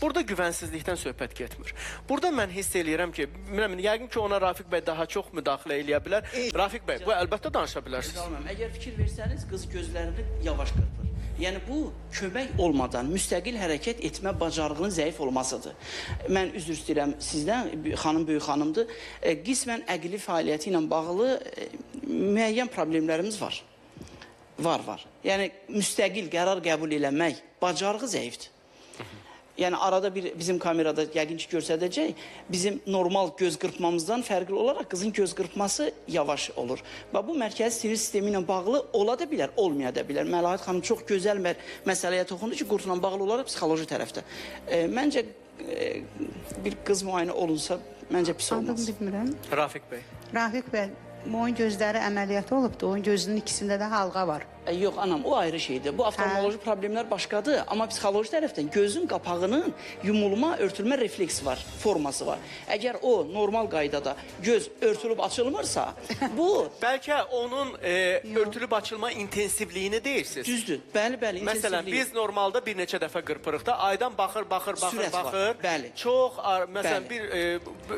Burada güvənsizlikdən söhbət getmir. Burada mən hiss eləyirəm ki, yəqin ki, ona Rafiq bəy daha çox müdaxilə eləyə bilər. Rafiq bəy, bu əlbəttə danışa bilərsiniz. Əgər fikir versəniz, qız gözlərini yavaş qırpır. Yəni bu kömək olmadan müstəqil hərəkət etmə bacarığının zəif olmasıdır. Mən üzr istəyirəm sizdən, xanım böyük xanımdır. Qismən əqli fəaliyyəti ilə bağlı müəyyən problemlərimiz var. Var. Yəni müstəqil qərar qəbul eləmək bacarığı zəifdir. Yəni arada bir bizim kamerada yəqin ki göstərəcək, bizim normal göz qırpmamızdan fərqli olaraq qızın göz qırpması yavaş olur. Və bu mərkəzi sinir sistemi ilə bağlı ola da bilər, olmaya da bilər. Məlahət xanım çox gözəl məsələyə toxundu ki, qurtla bağlı olaraq psixoloji tərəfdə. Məncə bir qız müayinə olunsa, məncə pis olmaz. Adım bilmirəm. Rafiq bəy. Rafiq bəy, onun gözləri əməliyyatı olubdur, onun gözünün ikisində də halqa var. Yox anam, o ayrı şeydir. Bu oftalmoloji problemlər başqadır. Amma psixoloji tərəfdən gözün qapağının yumulma, örtülmə refleksi var, forması var. Əgər o normal qaydada göz örtülüb açılmırsa, bu... Bəlkə onun örtülüb açılma intensivliyini deyirsiniz. Düzdür, bəli, Məsələn, biz normalda bir neçə dəfə qırpırıq da, aydan baxır. Bəli. Çox, məsələn,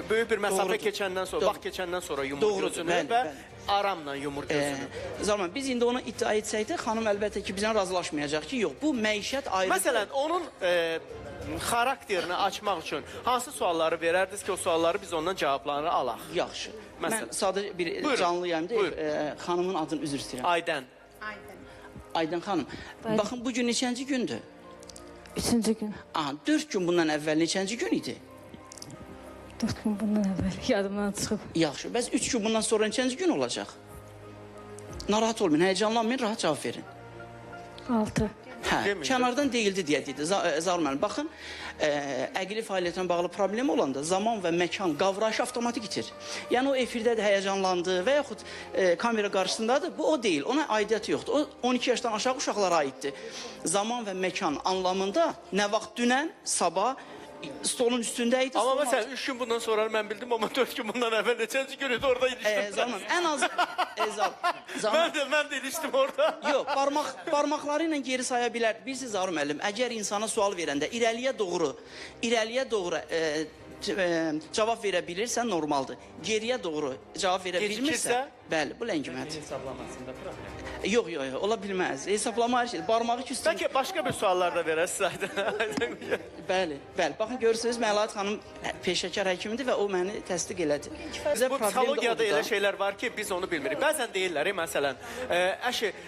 böyük bir məsafə keçəndən sonra, vaxt keçəndən sonra yumur gözünü və aramla yumur gözünü. Zalman, biz indi onu iddia etsək də, xanım əlbəttə ki, bizdən razılaşmayacaq ki, yox, bu məişət ayrı... Məsələn, onun xarakterini açmaq üçün hansı sualları verərdiniz ki, o sualları biz ondan cavablarını alaq? Yaxşı. Mən sadəcə bir canlı yayım deyib, xanımın adını üzr istəyirəm. Aydən. Aydən xanım, baxın, bugün neçənci gündür? 3-cü gün. 4 gün bundan əvvəl neçənci gün idi? 4 gün bundan əvvəl yadımdan çıxıb. Yaxşı, bəs 3 gün bundan sonra neçənci gün olacaq? Narahat olmayın, həyəcanlanmayın, rahat cavab verin. 6. Kənardan deyildi deyə dedi. Zaur müəllim, baxın, əqli fəaliyyətlə bağlı problem olanda zaman və məkan qavrayışı avtomatik itir. Yəni o efirdədir, həyəcanlandı və yaxud kamera qarşısındadır, bu o deyil, ona aidiyyəti yoxdur. O 12 yaşdan aşağı uşaqlara aiddir. Zaman və məkan anlamında nə vaxt dünən, sabah, stolun üstündə idi. Amma məsələn 3 gün bundan sonra mən bildim, amma 4 gün bundan əvvəl neçənci gün idi orada ilişdim. Zaman, ən az... Mən də ilişdim orada. Yox, parmaqları ilə geri saya bilər. Bilirsiniz Zaur müəllim, əgər insana sual verəndə irəliyə doğru cavab verə bilirsən, normaldır. Geriyə doğru cavab verə bilmirsə, bəli, bu ləngimədir. Hesablamasında problem. Yox, ola bilməz. Hesablama hər şey, barmağı ki üstün... Bəlkə başqa bir suallar da verəsiniz. Bəli. Baxın, görürsünüz, Məlahət xanım peşəkar həkimidir və o məni təsdiq elədi. Bu psixologiyada elə şeylər var ki, biz onu bilmirik. Bəzən deyirlər, məsələn,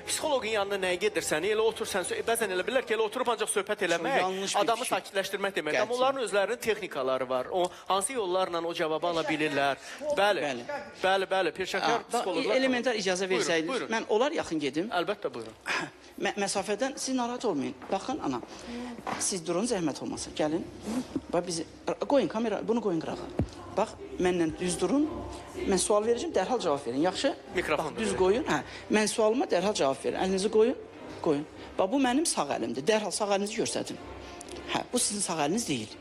psixoloqun yanına nəyə gedirsən, elə otursan, bəzən elə bilirlər ki, elə oturub ancaq söhbət eləmək, adamı sakitləşdirmək demək. Amma onların özlərinin texnikaları var. Hansı yollarla o cavabı ala bilirlər. Bəli, peşəkar psixologlar. Elementar icazə versəydiniz, mən onlar yaxın gedim. Əlbəttə, buyurun. Məsafədən siz narahat olmayın. Baxın, ana, siz durun, zəhmət olmasın. Gəlin. Qoyun kamera, bunu qoyun qırağa. Bax, mənlə düz durun. Mən sual verəcəm, dərhal cavab verin. Yaxşı? Mikrofon düz qoyun. Mən sualıma dərhal cavab verin. Əlinizi qoyun. Bax, bu mənim sağ əlimdir. Dərhal sağ əlinizi göstərin. Bu sizin sağ əliniz deyil.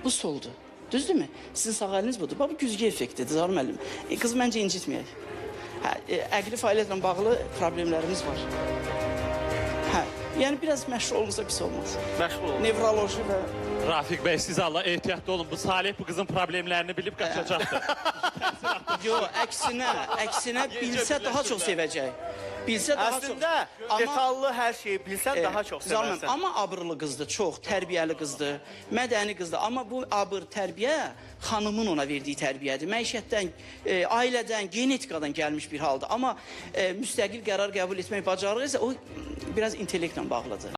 Bu soldur. Düzdürmü? Sizin sağ əliniz budur. Bax, bu güzgü effektidir, Zaur müəllim. Qız məncə incitməyək. Əqli fəaliyyətlə bağlı problemlərimiz var. Yəni biraz məşğul olunsa pis olmaz. Məşğul olun. Nevroloji və... Rafiq bəy, siz Allah ehtiyatlı olun. Bu Salih bu qızın problemlərini bilib qaçacaqdır. Yox, əksinə bilsə daha çox sevəcək. Əslində, detallı hər şeyi bilsən daha çox sevərsən. Amma abırlı qızdır, çox tərbiyəli qızdır, mədəni qızdır. Amma bu abır tərbiyə xanımın ona verdiyi tərbiyədir. Məişətdən, ailədən, genetikadan gəlmiş bir haldır. Amma müstəqil qərar qəbul etmək bacarığı isə o biraz intellektlə bağlıdır.